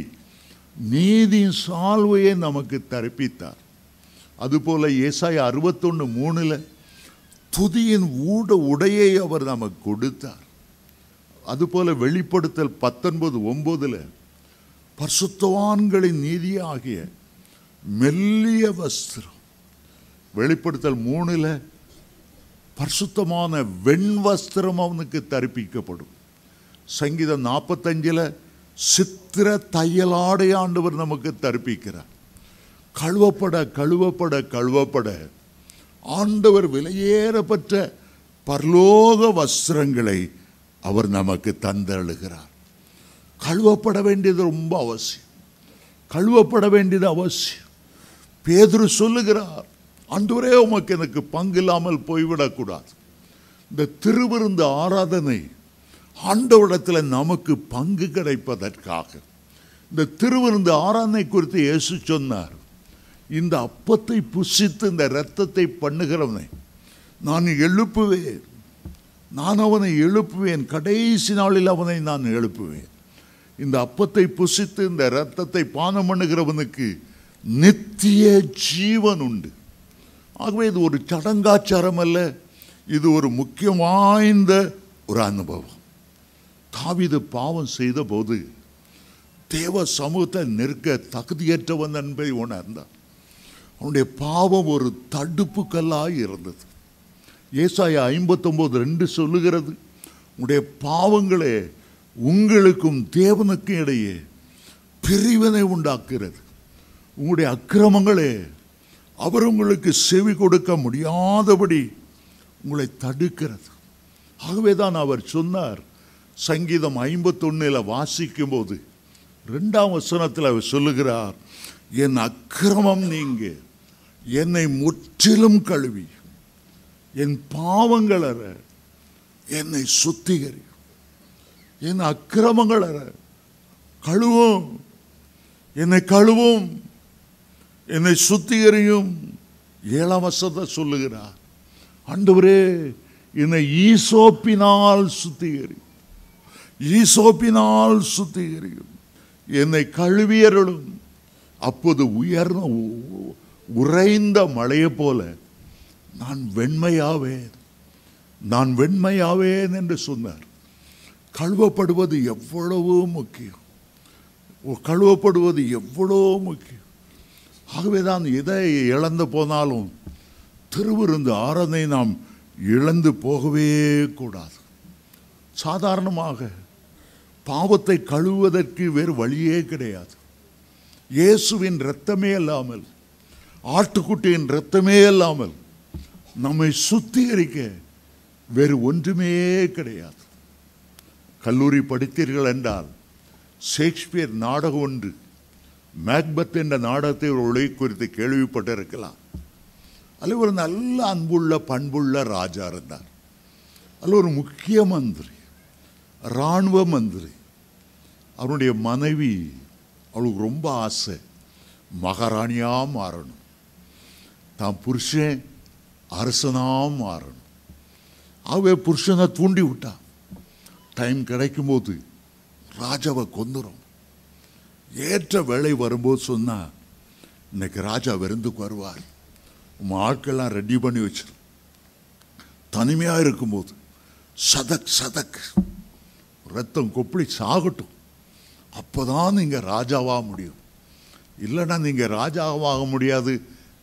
நீதியின் சால்வையை நமக்கு தரிப்பித்தார். அதுபோல ஏசாயா 61:3 துதியின் உடையை அவர் நமக்கு கொடுத்தார். அதுபோல வெளிப்படுத்தல் 19:9 பரிசுத்தவான்களின் நீதியாகிய மெல்லிய வஸ்திரம். வெளிப்படுத்தல் 3 பரிசுத்தமான வெண் வஸ்திரம் அவனுக்கு தரிப்பிக்கப்படும். சங்கீதம் 45 சித்திர தையலாடை ஆண்டவர் நமக்கு தரிப்பிக்கிறார். கழுவப்பட ஆண்டவர் விலையேறப்பட்ட பரலோக வஸ்திரங்களை அவர் நமக்கு தந்தருளுகிறார். கழுவப்பட வேண்டியது ரொம்ப அவசியம். பேதுரு சொல்லுகிறார், ஆண்டவரே உமக்கு எனக்கு பங்கு இல்லாமல் போய்விடக்கூடாது. இந்த திருவிருந்து ஆராதனை ஆண்டவரிடத்தில் நமக்கு பங்கு கிடைப்பதற்காக. இந்த திருவிருந்து ஆராதனை குறித்து இயேசு சொன்னார், இந்த அப்பத்தை புசித்து இந்த இரத்தத்தை பண்ணுகிறவனை நான் அவனை எழுப்புவேன், கடைசி நாளில் அவனை நான் எழுப்புவேன். இந்த அப்பத்தை புசித்து இந்த இரத்தத்தை பானம் பண்ணுகிறவனுக்கு நித்திய ஜீவன் உண்டு. ஆகவே இது ஒரு சடங்காச்சாரம் அல்ல, இது ஒரு முக்கியம் வாய்ந்த ஒரு அனுபவம். தாவீது பாவம் செய்த போது தேவ சமூகத்தை நிற்க தகுதியற்றவன் என்பதை உணர்ந்தார். அவனுடைய பாவம் ஒரு தடுப்பு கல்லாய் இருந்தது. ஏசாயா 59:2 சொல்லுகிறது, உங்களுடைய பாவங்களே உங்களுக்கும் தேவனுக்கும் இடையே பிரிவினை உண்டாக்குகிறது, உங்களுடைய அக்கிரமங்களே அவர் உங்களுக்கு செவி கொடுக்க முடியாதபடி உங்களை தடுக்கிறது. ஆகவேதான் அவர் சொன்னார், சங்கீதம் 51 வாசிக்கும் போது 2ஆம் வசனத்தில் அவர் சொல்லுகிறார், என் அக்கிரமம் நீங்க என்னை முற்றிலும் கழுவி என் பாவங்கள் அற என்னை சுத்திகரி. என் அக்கிரமங்கள் அற கழுவும், என்னை கழுவும், என்னை சுத்திகரியும். 7ஆம் வசனத்தை சொல்லுகிறார், ஆண்டவரே என்னை ஈசோப்பினால் சுத்திகரியும், என்னை கழுவியருளும். அப்போது உறைந்த மழையை போல நான் வெண்மையாவேன் என்று சொன்னார். கழுவப்படுவது எவ்வளவோ முக்கியம். கழுவப்படுவது எவ்வளோ முக்கியம். ஆகவேதான் எதை இழந்து போனாலும் திருவிருந்து ஆராதனை நாம் இழந்து போகவே கூடாது. சாதாரணமாக பாவத்தை கழுவுவதற்கு வேறு வழியே கிடையாது. இயேசுவின் இரத்தமே இல்லாமல், ஆட்டுக்குட்டியின் இரத்தமே இல்லாமல் நம்மை சுத்திகரிக்க வேறு ஒன்றுமே கிடையாது. கல்லூரி படித்தீர்கள் என்றால் ஷேக்ஸ்பியர் நாடகம் ஒன்று, மேக்பத் என்ற நாடகத்தை ஒரு உலகை குறித்து கேள்விப்பட்டிருக்கலாம். அதில் ஒரு நல்ல அன்புள்ள பண்புள்ள ராஜா இருந்தார். அதில் ஒரு முக்கிய மந்திரி, இராணுவ மந்திரி. அவருடைய மனைவி, அவளுக்கு ரொம்ப ஆசை மகாராணியாக மாறணும், தான் புருஷன் அரசனாக மாறணும். ஆகவே புருஷனை தூண்டி விட்டான். டைம் கிடைக்கும் போது ராஜாவை கொந்துரும். ஏற்ற வேலை வரும்போது சொன்னா, இன்னைக்கு ராஜா விருந்துக்கு வருவார், உன் ஆட்கள்லாம் ரெடி பண்ணி வச்சிரு. தனிமையாக இருக்கும்போது சதக் சதக் ரத்தம் கொப்பளி சாகட்டும், அப்போதான் நீங்கள் ராஜாவாக முடியும். இல்லைன்னா நீங்கள் ராஜாவாக முடியாது.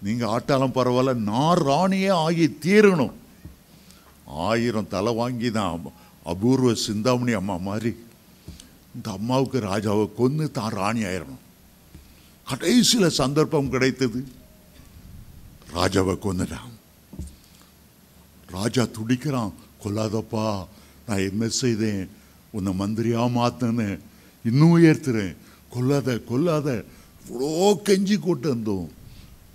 நீங்கள் ஆட்டாலும் பரவாயில்ல, நான் ராணியே ஆகி தீரணும். 1000 தலை வாங்கி தான் அபூர்வ சிந்தாமணி அம்மா மாதிரி இந்த அம்மாவுக்கு ராஜாவை கொன்று தான் ராணி ஆயிரணும். கடைசியில் சந்தர்ப்பம் கிடைத்தது, ராஜாவை கொன்னுட்டான். ராஜா துடிக்கிறான், கொல்லாதப்பா, நான் என்ன செய்தேன், உன்னை மந்திரியா மாத்தேன்னு, இன்னும் உயர்த்துறேன், கொல்லாத கொல்லாத. இவ்வளோ கெஞ்சி கொண்டு வந்தோம்,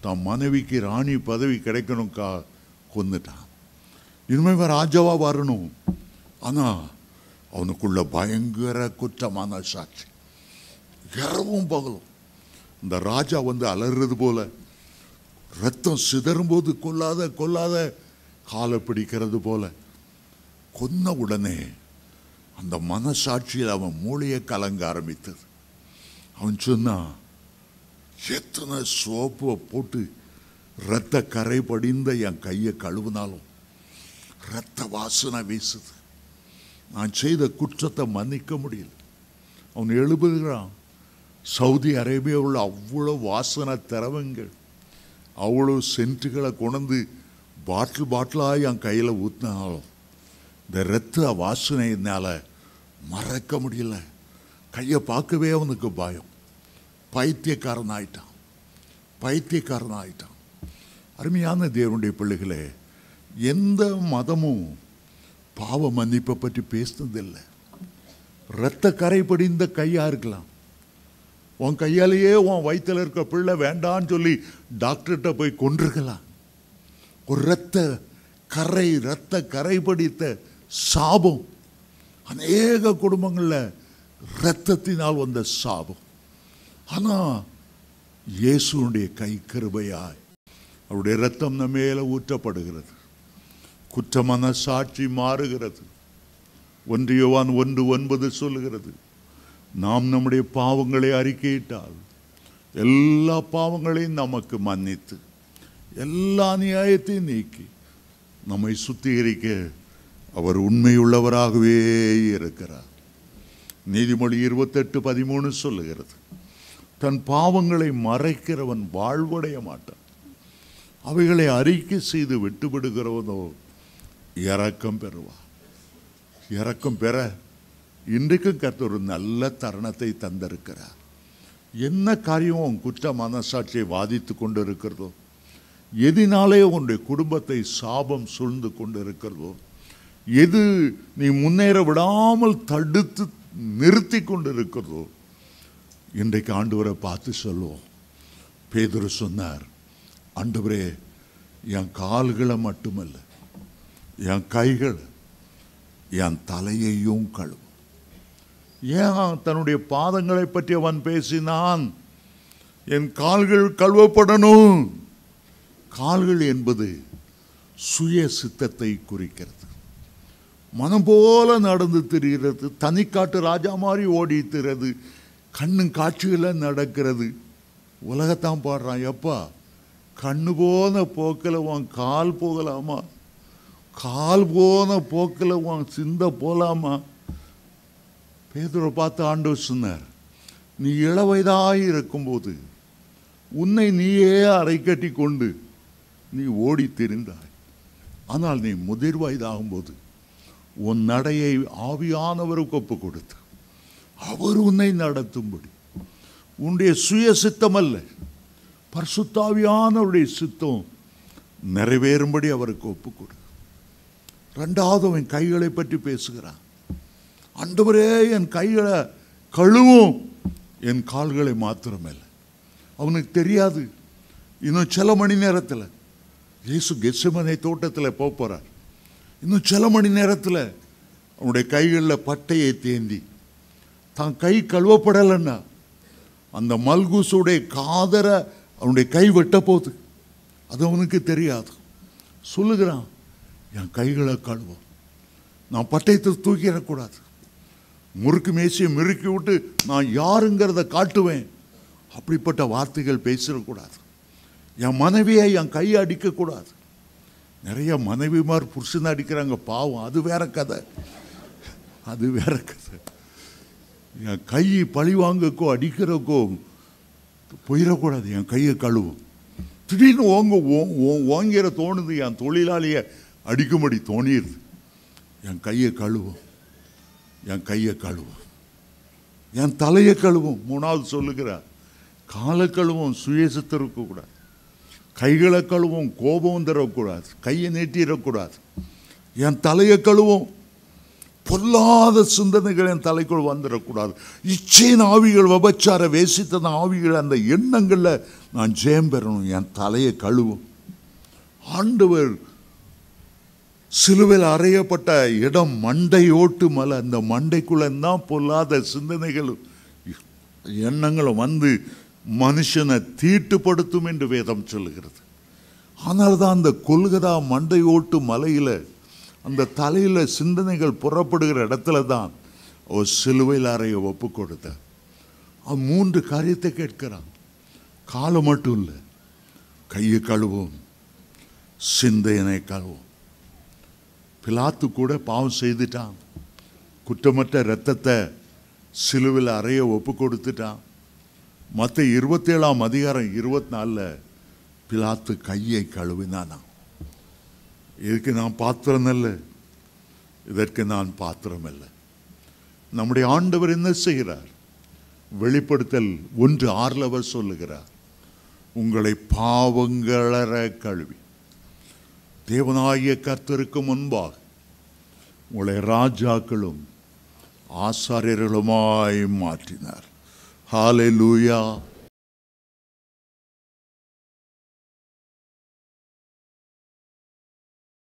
தான் மனைவிக்கு ராணி பதவி கிடைக்கணும்க்கா, கொன்னுட்டான். இனிமே ராஜாவா வரணும். ஆனால் அவனுக்குள்ள பயங்கர குற்றமான சாட்சி. இரவும் பகலும் இந்த ராஜா வந்து அலறுறது போல, ரத்தம் சிதறும் போது கொல்லாத கொல்லாத காலை பிடிக்கிறது போல. கொன்ன உடனே அந்த மனசாட்சியில் அவன் மூளையை கலங்க ஆரம்பித்தது. அவன் சொன்னான், எத்தனை சோப்பை போட்டு ரத்த கரை படிந்த என் கையை கழுவினாலும் ரத்த வாசனை வீசுது. நான் செய்த குற்றத்தை மன்னிக்க முடியல. அவன் எழுதுகிறான், சவுதி அரேபியாவில் அவ்வளோ வாசனை திரவங்கள், அவ்வளோ சென்ட்டுகளை கொண்டு பாட்டில் பாட்டிலாக என் கையில் ஊற்றினாலும் இந்த ரத்த வாசனை என்னால் மறக்க முடியல. கையை பார்க்கவே அவனுக்கு பயம். பைத்தியக்காரன் ஆயிட்டான், பைத்தியக்காரன் ஆயிட்டான். அருமையான தேவனுடைய பிள்ளைகளே, எந்த மதமும் பாவ மன்னிப்பை பற்றி பேசுனதில்லை. இரத்த கரை படிந்த கையா இருக்கலாம், உன் கையாலேயே உன் வயிற்றில் இருக்க பிள்ளை வேண்டான்னு சொல்லி டாக்டர்கிட்ட போய் கொண்டிருக்கலாம். ஒரு இரத்த கரை படித்த சாபம் அநேக குடும்பங்களில் இரத்தத்தினால் வந்த சாபம். ஆனால் இயேசுனுடைய கை கிருபையாய் அவருடைய இரத்தம் நம்ம மேல ஊற்றப்படுகிறது. குற்றமான சாட்சி மாறுகிறது. 1 யோவான் 1:9 சொல்லுகிறது, நாம் நம்முடைய பாவங்களை அறிக்கையிட்டால் எல்லா பாவங்களையும் நமக்கு மன்னித்து எல்லா நியாயத்தையும் நீக்கி நம்மை சுத்திகரிக்க அவர் உண்மையுள்ளவராகவே இருக்கிறார். நீதிமொழி 28:13 சொல்லுகிறது, தன் பாவங்களை மறைக்கிறவன் வாழ்வடைய மாட்டான், அவைகளை அறிக்கை செய்து விட்டுவிடுகிறவனோ இரக்கம் பெறுவார். இரக்கம் பெற இன்றைக்கும் கர்த்தர் ஒரு நல்ல தருணத்தை தந்திருக்கிறார். என்ன காரியம் உன் குற்ற மனசாட்சியை வாதித்து கொண்டு இருக்கிறதோ, எதினாலே உன்னுடைய குடும்பத்தை சாபம் சூழ்ந்து கொண்டு இருக்கிறதோ, எது நீ முன்னேற விடாமல் தடுத்து நிறுத்தி கொண்டு இருக்கிறதோ, இன்றைக்கு ஆண்டவரை பார்த்து சொல்லுவோம். பேதுரு சொன்னார், ஆண்டவரே, என் கால்களை மட்டுமல்ல, என் கைகள், என் தலையையும் கழுவும். ஏன் தன்னுடைய பாதங்களை பற்றி அவன் பேசினான்? என் கால்கள் கழுவப்படணும். கால்கள் என்பது சுய சித்தத்தை குறிக்கிறது. மனம் போல நடந்து திரிகிறது, தனிக்காட்டு ராஜா மாதிரி ஓடி திரிகிறது, கண்ணு காட்சிகளை நடக்கிறது. உலகத்தான் பாடுறான், எப்பா கண்ணு போன போக்கில் உன் கால் போகலாமா? கால் போன போக்கில் உன் சிந்தை போகலாமா? பேதுருவை பார்த்து ஆண்டவர் சொன்னார், நீ இளவயதாய் இருக்கும்போது உன்னை நீயே அரை கட்டி கொண்டு நீ ஓடி திரிந்தாய். ஆனால் நீ முதிர் வயதாகும்போது உன் நடையை ஆவியானவருக்கு ஒப்பு கொடுத்து அவர் உன்னை நடத்தும்படி, உன்னுடைய சுய சித்தம் அல்ல, பரிசுத்தாவியானவருடைய சித்தம் நிறைவேறும்படி அவருக்கு ஒப்பு கொடு. ரெண்டாவது அவன் கைகளை பற்றி பேசுகிறான். ஆண்டவரே, என் கைகளை கழுவும், என் கால்களை மாத்திரமல்ல. அவனுக்கு தெரியாது, இன்னும் சில மணி நேரத்தில் இயேசு கெத்செமனே தோட்டத்தில் போகிறார். இன்னும் சில மணி நேரத்தில் அவனுடைய கைகளில் பட்டையை தேந்தி தான் கை கழுவப்படலைன்னா அந்த மல்கூசுடைய காதரை அவனுடைய கை வெட்ட போகுது. அது அவனுக்கு தெரியாது. சொல்லுகிறான், என் கைகளை கழுவும், நான் பட்டயத்தை தூக்கிடக்கூடாது, முறுக்கு மேசியை மிருக்கி விட்டு நான் யாருங்கிறத காட்டுவேன், அப்படிப்பட்ட வார்த்தைகள் பேசிடக்கூடாது. என் மனைவியை என் கையை அடிக்கக்கூடாது. நிறைய மனைவிமார் புருஷனை அடிக்கிறாங்க, பாவம், அது வேற கதை, அது வேற கதை. என் கையை பழி வாங்கக்கோ அடிக்கிறக்கோ போயிடக்கூடாது, என் கையை கழுவும். திடீர்னு ஓங்கிற தோணுது, என் தொழிலாளியை அடிக்கும்படி தோணிடுது, என் கையை கழுவும், என் கையை கழுவும், என் தலையை கழுவும். மூணாவது சொல்லுகிறார், காலை கழுவும், சுயசத்தை இருக்கக்கூடாது, கைகளை கழுவும், கோபம் தரக்கூடாது, கையை நீட்டிடக்கூடாது, என் தலையை கழுவும், பொல்லாத சிந்தனைகள் என் தலைக்குள் வந்துடக்கூடாது, இச்சையின் ஆவிகள், விபச்சார வேசித்தன ஆவிகள், அந்த எண்ணங்களில் நான் ஜெயம் பெறணும், என் தலையை கழுவும். ஆண்டவர் சிலுவையில் அறையப்பட்ட இடம் மண்டையோட்டு மலை. அந்த மண்டைக்குள்ளதான் பொல்லாத சிந்தனைகளும் எண்ணங்களும் வந்து மனுஷனை தீட்டுப்படுத்தும் என்று வேதம் சொல்லுகிறது. ஆனால் தான் அந்த கொல்கதா மண்டையோட்டு மலையில் அந்த தலையில் சிந்தனைகள் புறப்படுகிற இடத்துல தான் ஒரு சிலுவையில் அறைய ஒப்பு கொடுத்த. அவன் 3 காரியத்தை கேட்கிறான். காலை மட்டும் இல்லை, கையை கழுவும், சிந்தையனை கழுவும். பிலாத்து கூட பாவம் செய்துட்டான், குற்றமற்ற இரத்தத்தை சிலுவையில் அறைய ஒப்பு கொடுத்துட்டான். மற்ற 27ஆம் அதிகாரம் 24 பிலாத்து கையை கழுவினானா. இதுக்கு நான் பாத்திரம் அல்ல, இதற்கு நான் பாத்திரம் அல்ல. நம்முடைய ஆண்டவர் என்ன செய்கிறார்? வெளிப்படுத்தல் 1:6 அவர் சொல்லுகிறார், உங்களை பாவங்களற கழுவி தேவனாகிய கர்த்தருக்கு முன்பாக உங்களை ராஜாக்களும் ஆசாரியர்களுமாய் மாற்றினார். ஹல்லேலூயா.